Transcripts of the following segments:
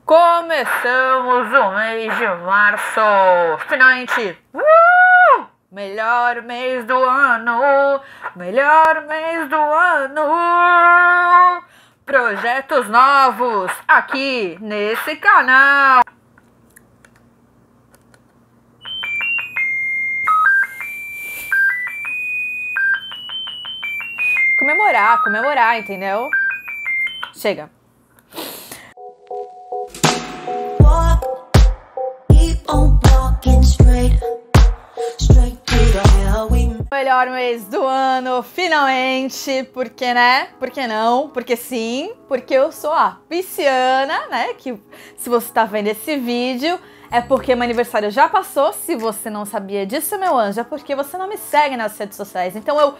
Começamos o mês de março! Finalmente! Melhor mês do ano! Melhor mês do ano! Projetos novos aqui nesse canal! Comemorar, entendeu? Chega! Melhor mês do ano, finalmente, porque né? Porque não? Porque sim, porque eu sou a pisciana, né? Que se você tá vendo esse vídeo é porque meu aniversário já passou. Se você não sabia disso, meu anjo, é porque você não me segue nas redes sociais. Então eu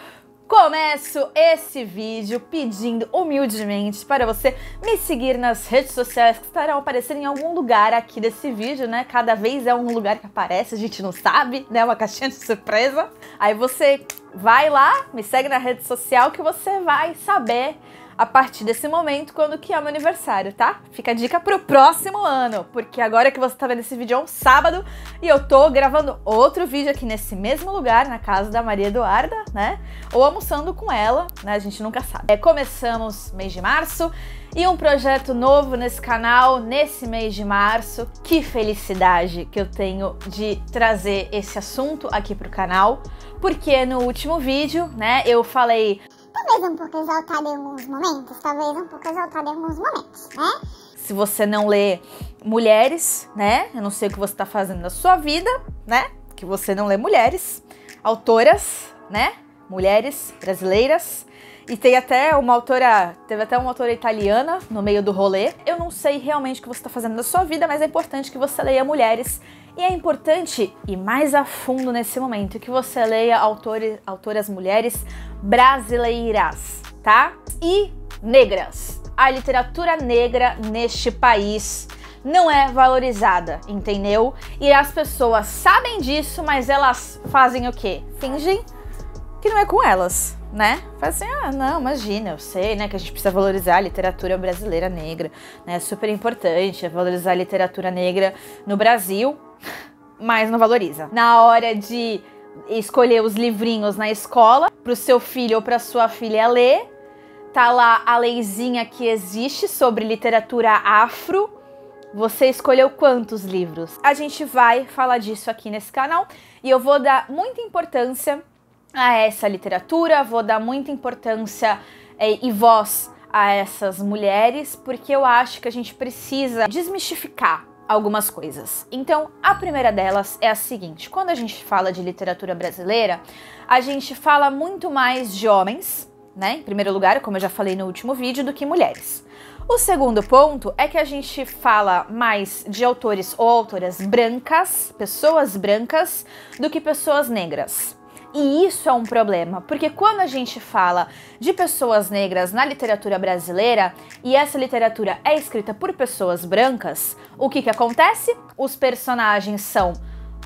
começo esse vídeo pedindo humildemente para você me seguir nas redes sociais que estarão aparecendo em algum lugar aqui desse vídeo, né? Cada vez é um lugar que aparece, a gente não sabe, né? Uma caixinha de surpresa. Aí você vai lá, me segue na rede social que você vai saber a partir desse momento quando que é meu aniversário, tá? Fica a dica pro próximo ano, porque agora que você tá vendo esse vídeo é um sábado e eu tô gravando outro vídeo aqui nesse mesmo lugar, na casa da Maria Eduarda, né? Ou almoçando com ela, né? A gente nunca sabe. Começamos mês de março e um projeto novo nesse canal, nesse mês de março. Que felicidade que eu tenho de trazer esse assunto aqui pro canal, porque no último vídeo, né, eu falei... Talvez um pouco exaltada em alguns momentos, né? Se você não lê mulheres, né? Eu não sei o que você tá fazendo na sua vida, né? Que você não lê mulheres, autoras, né? Mulheres brasileiras. E tem até uma autora, teve até uma autora italiana no meio do rolê. Eu não sei realmente o que você tá fazendo na sua vida, mas é importante que você leia mulheres. E é importante ir mais a fundo nesse momento, que você leia autoras mulheres brasileiras, tá? E negras. A literatura negra neste país não é valorizada, entendeu? E as pessoas sabem disso, mas elas fazem o quê? Fingem que não é com elas, né? Faz assim, ah, não, imagina, eu sei, né, que a gente precisa valorizar a literatura brasileira negra, né? É super importante valorizar a literatura negra no Brasil, mas não valoriza. Na hora de escolher os livrinhos na escola, pro seu filho ou pra sua filha ler, tá lá a leizinha que existe sobre literatura afro. Você escolheu quantos livros? A gente vai falar disso aqui nesse canal e eu vou dar muita importância a essa literatura, vou dar muita importância e voz a essas mulheres, porque eu acho que a gente precisa desmistificar algumas coisas. Então, a primeira delas é a seguinte: quando a gente fala de literatura brasileira, a gente fala muito mais de homens, né, em primeiro lugar, como eu já falei no último vídeo, do que mulheres. O segundo ponto é que a gente fala mais de autores ou autoras brancas, pessoas brancas, do que pessoas negras. E isso é um problema, porque quando a gente fala de pessoas negras na literatura brasileira e essa literatura é escrita por pessoas brancas, o que acontece? Os personagens são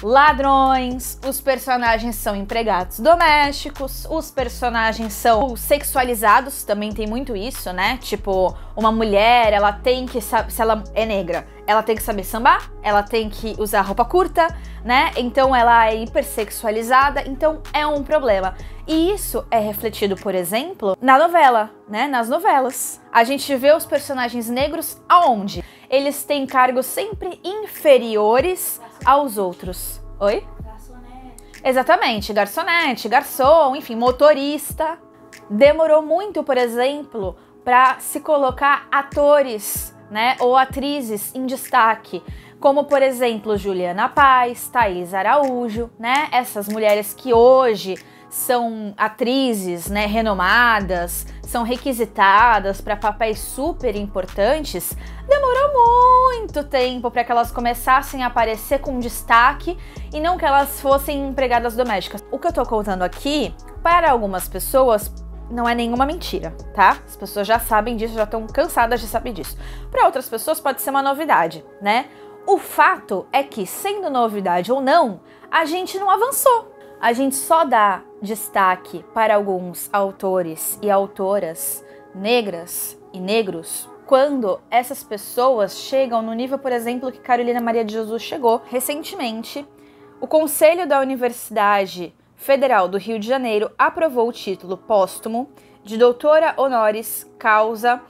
ladrões, os personagens são empregados domésticos, os personagens são sexualizados, também tem muito isso, né? Tipo, uma mulher, ela tem que saber, se ela é negra, ela tem que saber sambar, ela tem que usar roupa curta, né? Então ela é hipersexualizada, então é um problema. E isso é refletido, por exemplo, na novela, né? Nas novelas. A gente vê os personagens negros aonde? Eles têm cargos sempre inferiores aos outros. Oi? Garçonete. Exatamente, garçonete, garçom, enfim, motorista. Demorou muito, por exemplo, para se colocar atores, né, ou atrizes em destaque, como, por exemplo, Juliana Paz, Thaís Araújo, né, essas mulheres que hoje são atrizes, né, renomadas, são requisitadas para papéis super importantes. Demorou muito tempo para que elas começassem a aparecer com destaque e não que elas fossem empregadas domésticas. O que eu tô contando aqui, para algumas pessoas, não é nenhuma mentira, tá? As pessoas já sabem disso, já estão cansadas de saber disso. Para outras pessoas pode ser uma novidade, né? O fato é que, sendo novidade ou não, a gente não avançou. A gente só dá destaque para alguns autores e autoras negras e negros quando essas pessoas chegam no nível, por exemplo, que Carolina Maria de Jesus chegou. Recentemente, o Conselho da Universidade Federal do Rio de Janeiro aprovou o título póstumo de doutora honoris causa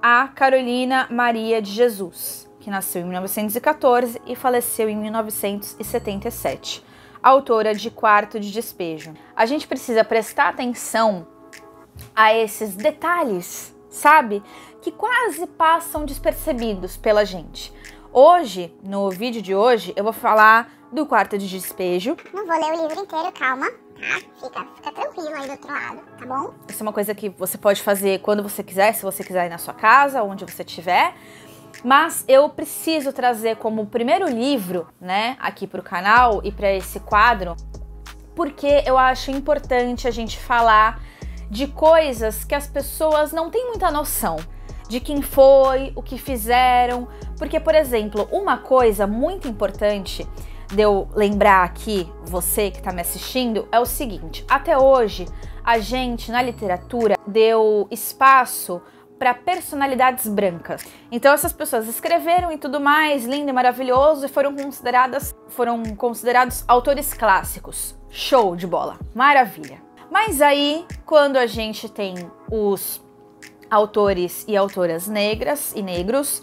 a Carolina Maria de Jesus, que nasceu em 1914 e faleceu em 1977, autora de Quarto de Despejo. A gente precisa prestar atenção a esses detalhes, sabe? Que quase passam despercebidos pela gente. Hoje, no vídeo de hoje, eu vou falar do Quarto de Despejo. Não vou ler o livro inteiro, calma, tá? Fica tranquilo aí do outro lado, tá bom? Isso é uma coisa que você pode fazer quando você quiser, se você quiser ir na sua casa, onde você estiver. Mas eu preciso trazer como primeiro livro, né, aqui pro canal e para esse quadro, porque eu acho importante a gente falar de coisas que as pessoas não têm muita noção de quem foi, o que fizeram. Porque, por exemplo, uma coisa muito importante de eu lembrar aqui, você que está me assistindo, é o seguinte: até hoje, a gente, na literatura, deu espaço para personalidades brancas. Então essas pessoas escreveram e tudo mais, lindo e maravilhoso, e foram considerados autores clássicos. Show de bola, maravilha. Mas aí, quando a gente tem os autores e autoras negras e negros,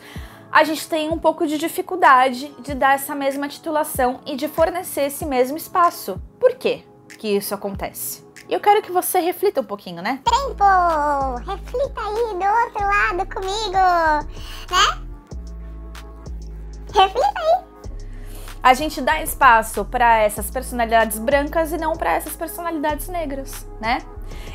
a gente tem um pouco de dificuldade de dar essa mesma titulação e de fornecer esse mesmo espaço. Por quê que isso acontece? E eu quero que você reflita um pouquinho, né? Tempo! Reflita aí do outro lado comigo, né? Reflita aí. A gente dá espaço para essas personalidades brancas e não para essas personalidades negras, né?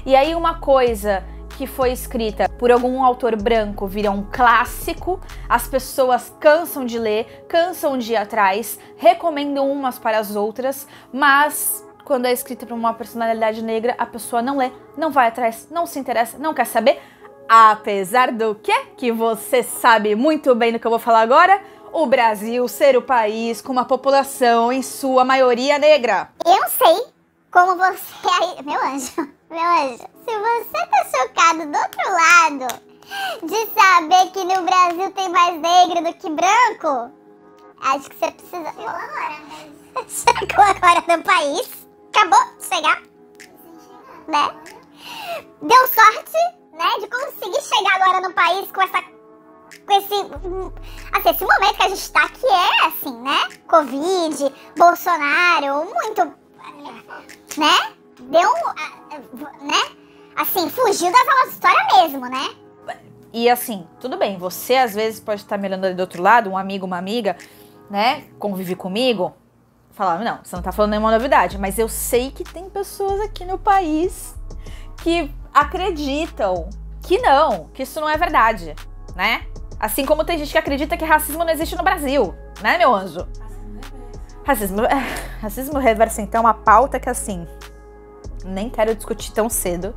E aí uma coisa que foi escrita por algum autor branco vira um clássico, as pessoas cansam de ler, cansam de ir atrás, recomendam umas para as outras, mas quando é escrita por uma personalidade negra, a pessoa não lê, não vai atrás, não se interessa, não quer saber. Apesar do que você sabe muito bem do que eu vou falar agora, o Brasil ser o país com uma população em sua maioria negra. Eu sei como você aí... Meu anjo, se você tá chocado do outro lado de saber que no Brasil tem mais negro do que branco, acho que você precisa... Chegou agora, mas... Chegou agora no país. Acabou de chegar, né? Deu sorte, né, de conseguir chegar agora no país com esse momento que a gente tá, que é assim, né? Covid, Bolsonaro, muito, né? Deu né? Assim, fugiu das aulas de história mesmo, né? E assim, tudo bem, você às vezes pode estar me olhando ali do outro lado, um amigo, uma amiga, né? Convive comigo. Falar, não, você não tá falando nenhuma novidade, mas eu sei que tem pessoas aqui no país que acreditam que isso não é verdade, né? Assim como tem gente que acredita que racismo não existe no Brasil, né, meu anjo? Racismo reverso, então, é uma pauta que, assim, nem quero discutir tão cedo,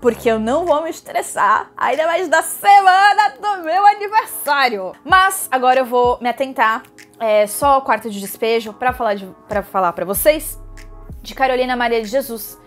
porque eu não vou me estressar, ainda mais da semana do meu aniversário. Mas agora eu vou me atentar só ao Quarto de Despejo para falar para vocês de Carolina Maria de Jesus,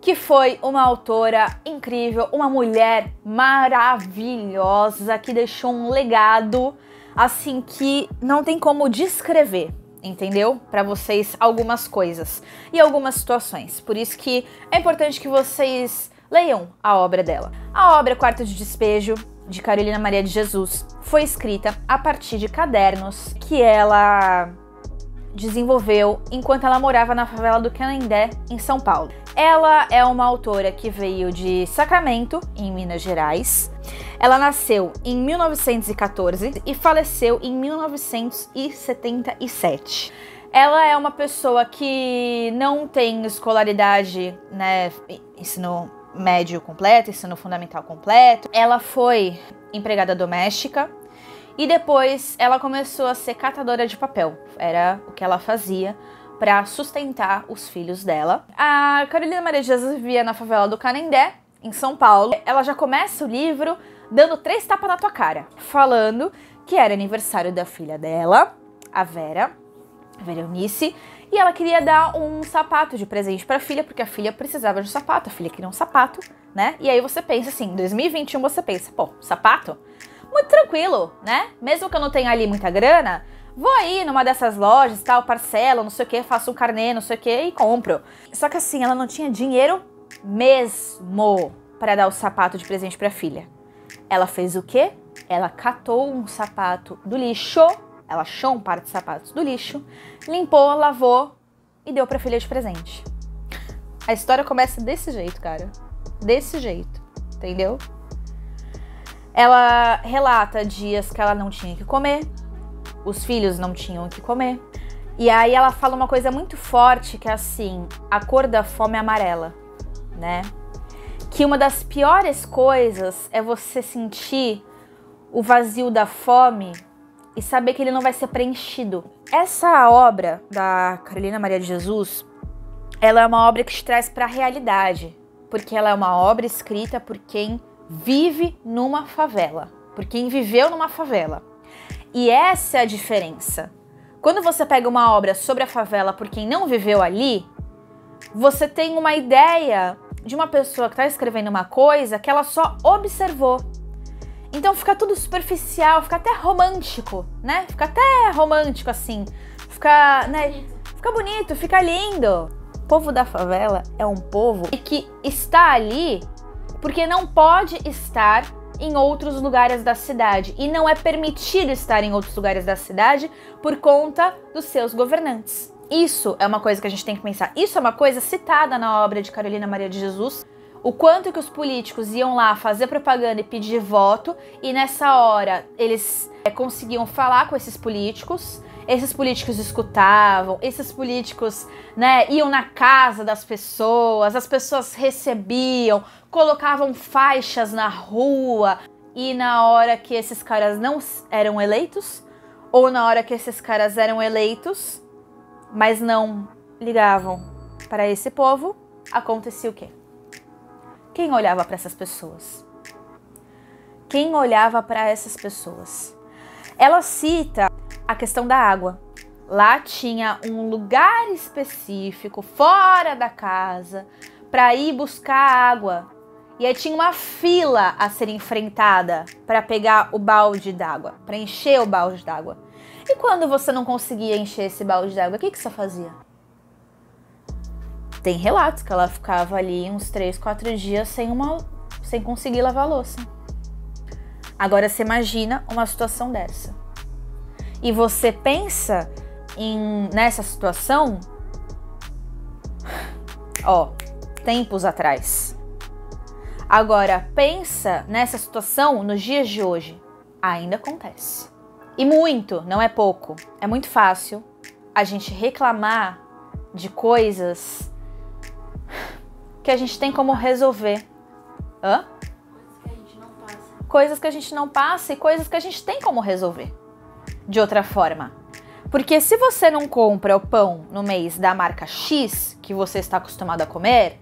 que foi uma autora incrível, uma mulher maravilhosa, que deixou um legado, assim, que não tem como descrever, entendeu? Para vocês algumas coisas e algumas situações. Por isso que é importante que vocês leiam a obra dela. A obra Quarto de Despejo, de Carolina Maria de Jesus, foi escrita a partir de cadernos que ela desenvolveu enquanto ela morava na favela do Canindé, em São Paulo. Ela é uma autora que veio de Sacramento, em Minas Gerais. Ela nasceu em 1914 e faleceu em 1977. Ela é uma pessoa que não tem escolaridade, né, ensino médio completo, ensino fundamental completo. Ela foi empregada doméstica e depois ela começou a ser catadora de papel. Era o que ela fazia para sustentar os filhos dela. A Carolina Maria de Jesus vivia na favela do Canindé, em São Paulo. Ela já começa o livro dando 3 tapas na tua cara, falando que era aniversário da filha dela, a Vera Eunice, e ela queria dar um sapato de presente para a filha, porque a filha precisava de um sapato, a filha queria um sapato, né? E aí você pensa assim, em 2021 você pensa, pô, sapato? muito tranquilo, né? Mesmo que eu não tenha ali muita grana, vou aí numa dessas lojas, tal, parcela, não sei o que, faço um carnê, não sei o que e compro. Só que assim, ela não tinha dinheiro mesmo para dar o sapato de presente pra filha. Ela fez o quê? Ela catou um sapato do lixo, ela achou um par de sapatos do lixo, limpou, lavou e deu pra filha de presente. A história começa desse jeito, cara. Desse jeito, entendeu? Ela relata dias que ela não tinha que comer, os filhos não tinham que comer. E aí ela fala uma coisa muito forte, que é assim, a cor da fome é amarela, né? Que uma das piores coisas é você sentir o vazio da fome e saber que ele não vai ser preenchido. Essa obra da Carolina Maria de Jesus, ela é uma obra que te traz para a realidade, porque ela é uma obra escrita por quem vive numa favela, por quem viveu numa favela. E essa é a diferença. Quando você pega uma obra sobre a favela por quem não viveu ali, você tem uma ideia de uma pessoa que está escrevendo uma coisa que ela só observou. Então fica tudo superficial, fica até romântico, né? Fica até romântico assim, fica, né? Fica bonito, fica lindo. O povo da favela é um povo que está ali porque não pode estar em outros lugares da cidade e não é permitido estar em outros lugares da cidade por conta dos seus governantes. Isso é uma coisa que a gente tem que pensar. Isso é uma coisa citada na obra de Carolina Maria de Jesus, o quanto que os políticos iam lá fazer propaganda e pedir voto, e nessa hora eles conseguiam falar com esses políticos escutavam, esses políticos, né, iam na casa das pessoas, as pessoas recebiam, colocavam faixas na rua, e na hora que esses caras não eram eleitos, ou na hora que esses caras eram eleitos, mas não ligavam para esse povo, acontecia o quê? Quem olhava para essas pessoas? Quem olhava para essas pessoas? Ela cita a questão da água. Lá tinha um lugar específico, fora da casa, para ir buscar água. E aí tinha uma fila a ser enfrentada para pegar o balde d'água, para encher o balde d'água. E quando você não conseguia encher esse balde d'água, o que você fazia? Tem relatos que ela ficava ali uns 3, 4 dias sem conseguir lavar a louça. Agora você imagina uma situação dessa. E você pensa nessa situação, tempos atrás. Agora pensa nessa situação nos dias de hoje. Ainda acontece. E muito, não é pouco. É muito fácil a gente reclamar de coisas que a gente tem como resolver. Hã? Coisas que a gente não passa e coisas que a gente tem como resolver de outra forma. Porque se você não compra o pão no mês da marca X, que você está acostumado a comer,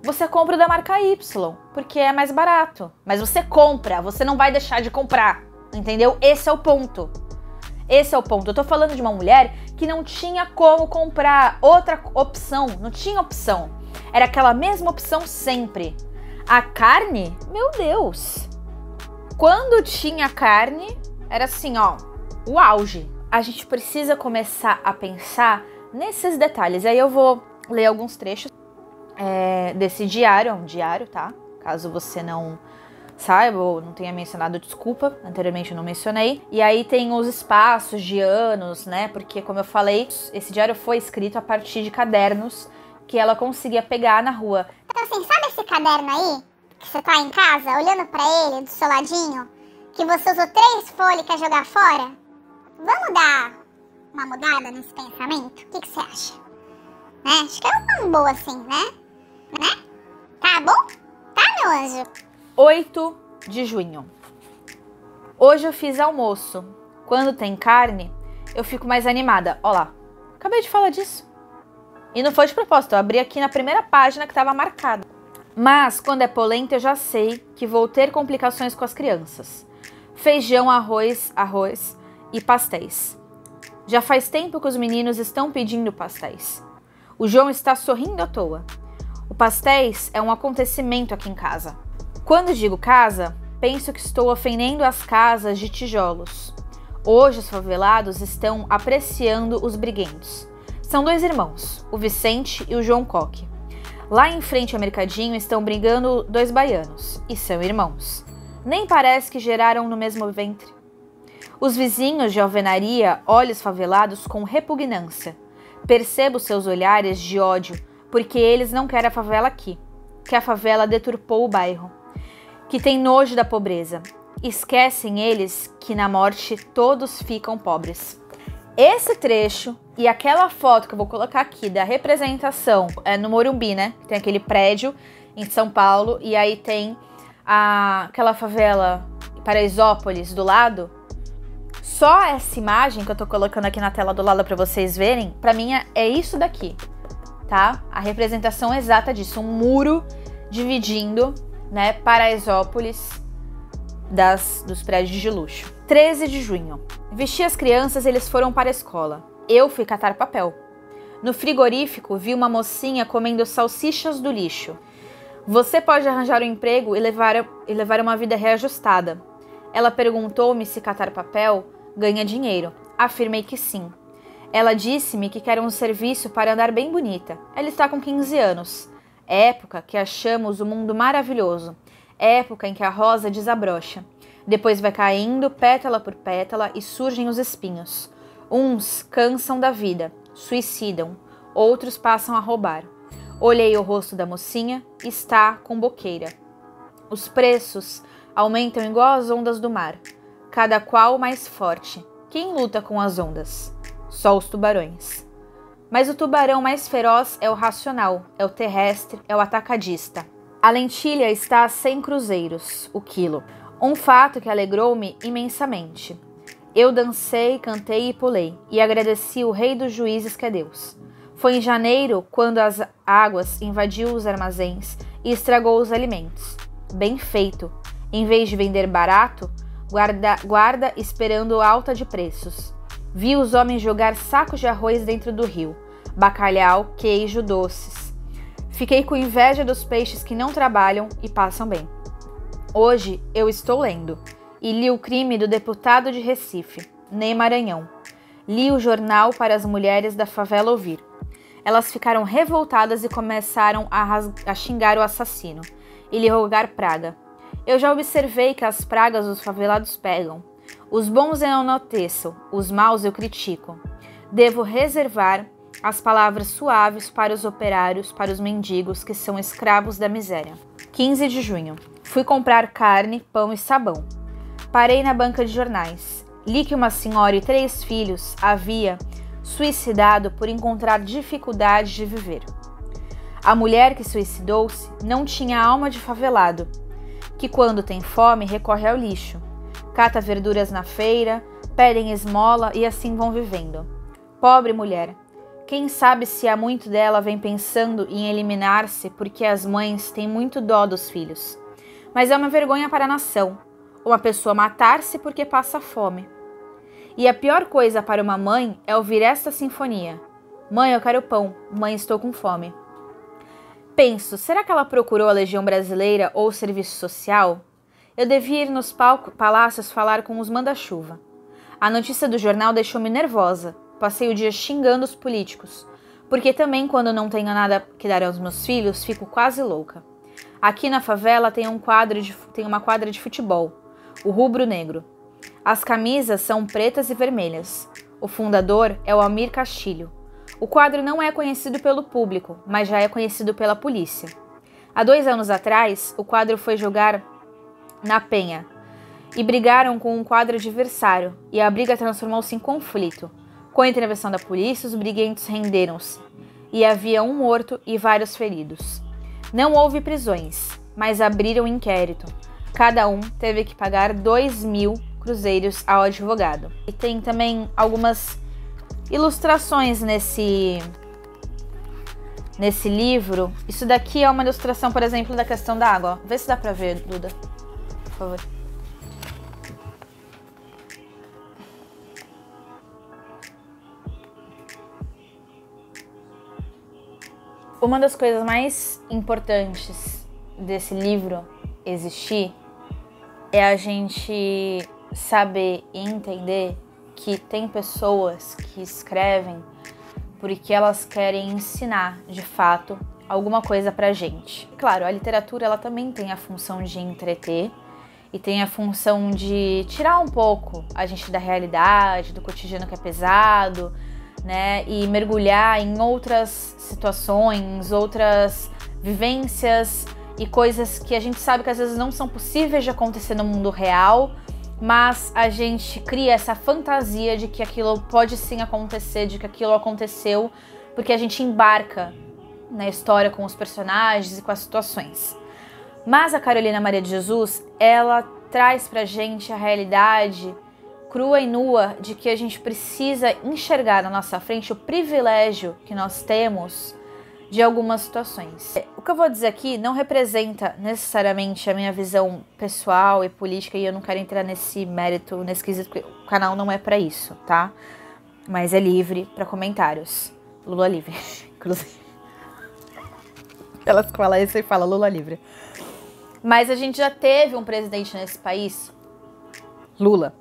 você compra o da marca Y, porque é mais barato. Mas você compra, você não vai deixar de comprar, entendeu? Esse é o ponto. Esse é o ponto. Eu tô falando de uma mulher que não tinha como comprar outra opção, não tinha opção. Era aquela mesma opção sempre. A carne, meu Deus. Quando tinha carne, era assim, o auge. A gente precisa começar a pensar nesses detalhes. Aí eu vou ler alguns trechos desse diário, é um diário, tá? Caso você não saiba ou não tenha mencionado, desculpa, anteriormente eu não mencionei. E aí tem os espaços de anos, né? Porque, como eu falei, esse diário foi escrito a partir de cadernos que ela conseguia pegar na rua. Então assim, sabe esse caderno aí? Que você tá em casa, olhando pra ele, do seu ladinho? Que você usou 3 folhas e quer jogar fora? Vamos dar uma mudada nesse pensamento? O que você acha? Né? Acho que é uma boa assim, né? Tá bom? Tá, meu anjo? 8 de junho. Hoje eu fiz almoço. Quando tem carne, eu fico mais animada. Ó lá, acabei de falar disso. E não foi de propósito, eu abri aqui na primeira página que estava marcada. Mas quando é polenta eu já sei que vou ter complicações com as crianças. Feijão, arroz e pastéis. Já faz tempo que os meninos estão pedindo pastéis. O João está sorrindo à toa. O pastéis é um acontecimento aqui em casa. Quando digo casa, penso que estou ofendendo as casas de tijolos. Hoje os favelados estão apreciando os briguentos. São 2 irmãos, o Vicente e o João Coque. Lá em frente ao mercadinho estão brigando 2 baianos, e são irmãos. Nem parece que geraram no mesmo ventre. Os vizinhos de alvenaria olham os favelados com repugnância. Percebo seus olhares de ódio, porque eles não querem a favela aqui, que a favela deturpou o bairro, que tem nojo da pobreza. Esquecem eles que na morte todos ficam pobres. Esse trecho e aquela foto que eu vou colocar aqui da representação é no Morumbi, né? Tem aquele prédio em São Paulo e aí tem aquela favela Paraisópolis do lado. Só essa imagem que eu tô colocando aqui na tela do lado para vocês verem, para mim é isso daqui, tá? A representação exata disso, um muro dividindo, né, Paraisópolis dos prédios de luxo. 13 de junho. Vesti as crianças e eles foram para a escola. Eu fui catar papel. No frigorífico, vi uma mocinha comendo salsichas do lixo. Você pode arranjar um emprego e levar uma vida reajustada. Ela perguntou-me se catar papel ganha dinheiro. Afirmei que sim. Ela disse-me que quer um serviço para andar bem bonita. Ela está com 15 anos. Época que achamos o mundo maravilhoso. Época em que a rosa desabrocha. Depois vai caindo pétala por pétala e surgem os espinhos. Uns cansam da vida, suicidam, outros passam a roubar. Olhei o rosto da mocinha, está com boqueira. Os preços aumentam igual as ondas do mar, cada qual mais forte. Quem luta com as ondas? Só os tubarões. Mas o tubarão mais feroz é o racional, é o terrestre, é o atacadista. A lentilha está a 100 cruzeiros, o quilo. Um fato que alegrou-me imensamente. Eu dancei, cantei e pulei, e agradeci o rei dos juízes que é Deus. Foi em janeiro quando as águas invadiu os armazéns e estragou os alimentos. Bem feito. Em vez de vender barato, guarda esperando alta de preços. Vi os homens jogar sacos de arroz dentro do rio, bacalhau, queijo, doces. Fiquei com inveja dos peixes que não trabalham e passam bem. Hoje eu estou lendo e li o crime do deputado de Recife, Ney Maranhão. Li o jornal para as mulheres da favela ouvir. Elas ficaram revoltadas e começaram a xingar o assassino e lhe rogar praga. Eu já observei que as pragas os favelados pegam. Os bons eu enalteço, os maus eu critico. Devo reservar as palavras suaves para os operários, para os mendigos que são escravos da miséria. 15 de junho. Fui comprar carne, pão e sabão. Parei na banca de jornais. Li que uma senhora e 3 filhos havia suicidado por encontrar dificuldade de viver. A mulher que suicidou-se não tinha alma de favelado, que quando tem fome recorre ao lixo, cata verduras na feira, pedem esmola e assim vão vivendo. Pobre mulher, quem sabe se há muito dela vem pensando em eliminar-se porque as mães têm muito dó dos filhos. Mas é uma vergonha para a nação, uma pessoa matar-se porque passa fome. E a pior coisa para uma mãe é ouvir esta sinfonia. Mãe, eu quero pão. Mãe, estou com fome. Penso, será que ela procurou a Legião Brasileira ou o Serviço Social? Eu devia ir nos palácios falar com os manda-chuva. A notícia do jornal deixou-me nervosa. Passei o dia xingando os políticos. Porque também quando não tenho nada que dar aos meus filhos, fico quase louca. Aqui na favela tem uma quadra de futebol, o Rubro Negro. As camisas são pretas e vermelhas. O fundador é o Almir Castilho. O quadro não é conhecido pelo público, mas já é conhecido pela polícia. Há 2 anos atrás, o quadro foi jogar na Penha e brigaram com um quadro adversário, e a briga transformou-se em conflito. Com a intervenção da polícia, os briguentos renderam-se, e havia 1 morto e vários feridos. Não houve prisões, mas abriram inquérito. Cada um teve que pagar 2.000 cruzeiros ao advogado. E tem também algumas ilustrações nesse livro. Isso daqui é uma ilustração, por exemplo, da questão da água. Vê se dá pra ver, Duda, por favor. Uma das coisas mais importantes desse livro existir é a gente saber e entender que tem pessoas que escrevem porque elas querem ensinar, de fato, alguma coisa pra gente. Claro, a literatura ela também tem a função de entreter e tem a função de tirar um pouco a gente da realidade, do cotidiano que é pesado, né? E mergulhar em outras situações, outras vivências e coisas que a gente sabe que às vezes não são possíveis de acontecer no mundo real, mas a gente cria essa fantasia de que aquilo pode sim acontecer, de que aquilo aconteceu, porque a gente embarca na história com os personagens e com as situações. Mas a Carolina Maria de Jesus, ela traz pra gente a realidade crua e nua de que a gente precisa enxergar na nossa frente o privilégio que nós temos de algumas situações. O que eu vou dizer aqui não representa necessariamente a minha visão pessoal e política, e eu não quero entrar nesse mérito, nesse quesito, porque o canal não é pra isso, tá? Mas é livre pra comentários. Lula livre, inclusive. Elas falam isso e falam Lula livre. Mas a gente já teve um presidente nesse país, Lula,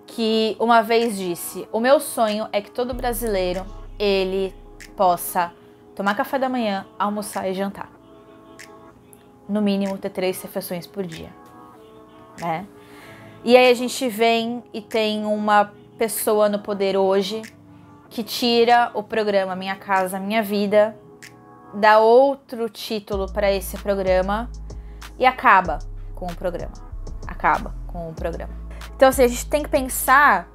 que uma vez disse: o meu sonho é que todo brasileiro, ele possa tomar café da manhã, almoçar e jantar. No mínimo ter 3 refeições por dia, né? E aí a gente vem e tem uma pessoa no poder hoje que tira o programa Minha Casa Minha Vida, dá outro título para esse programa e acaba com o programa. Acaba com o programa. Então, assim, a gente tem que pensar,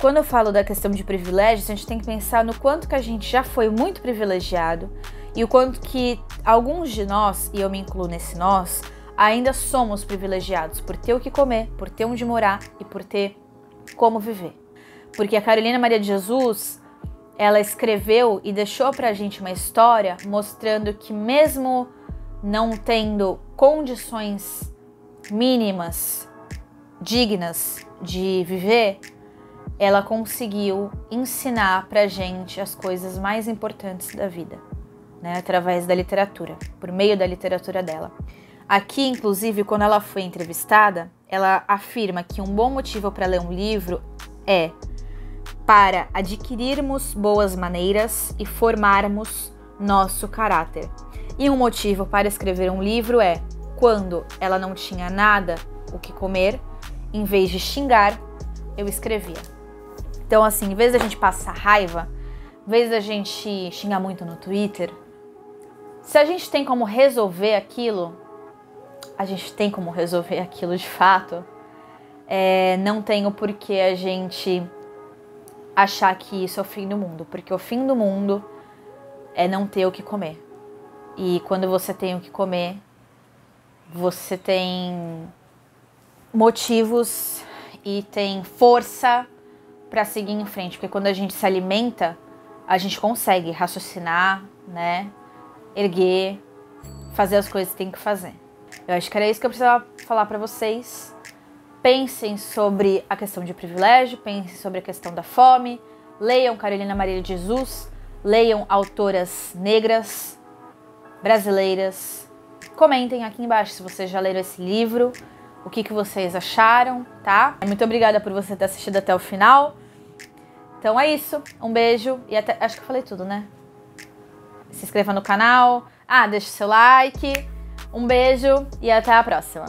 quando eu falo da questão de privilégios, a gente tem que pensar no quanto que a gente já foi muito privilegiado e o quanto que alguns de nós, e eu me incluo nesse nós, ainda somos privilegiados por ter o que comer, por ter onde morar e por ter como viver. Porque a Carolina Maria de Jesus, ela escreveu e deixou pra gente uma história mostrando que mesmo não tendo condições mínimas, dignas de viver, ela conseguiu ensinar pra gente as coisas mais importantes da vida, né? Através da literatura, por meio da literatura dela. Aqui, inclusive, quando ela foi entrevistada, ela afirma que um bom motivo para ler um livro é para adquirirmos boas maneiras e formarmos nosso caráter. E um motivo para escrever um livro é quando ela não tinha nada o que comer, em vez de xingar, eu escrevia. Então, assim, em vez da gente passar raiva, em vez da gente xingar muito no Twitter, se a gente tem como resolver aquilo, a gente tem como resolver aquilo de fato. Não tem o porquê a gente achar que isso é o fim do mundo, porque o fim do mundo é não ter o que comer. E quando você tem o que comer, você tem motivos e tem força para seguir em frente, porque quando a gente se alimenta, a gente consegue raciocinar, né? Erguer, fazer as coisas que tem que fazer. Eu acho que era isso que eu precisava falar para vocês. Pensem sobre a questão de privilégio, pensem sobre a questão da fome, leiam Carolina Maria de Jesus, leiam autoras negras, brasileiras. Comentem aqui embaixo se vocês já leram esse livro, o que vocês acharam, tá? Muito obrigada por você ter assistido até o final. Então é isso, um beijo e até... Acho que eu falei tudo, né? Se inscreva no canal, deixa o seu like, um beijo e até a próxima.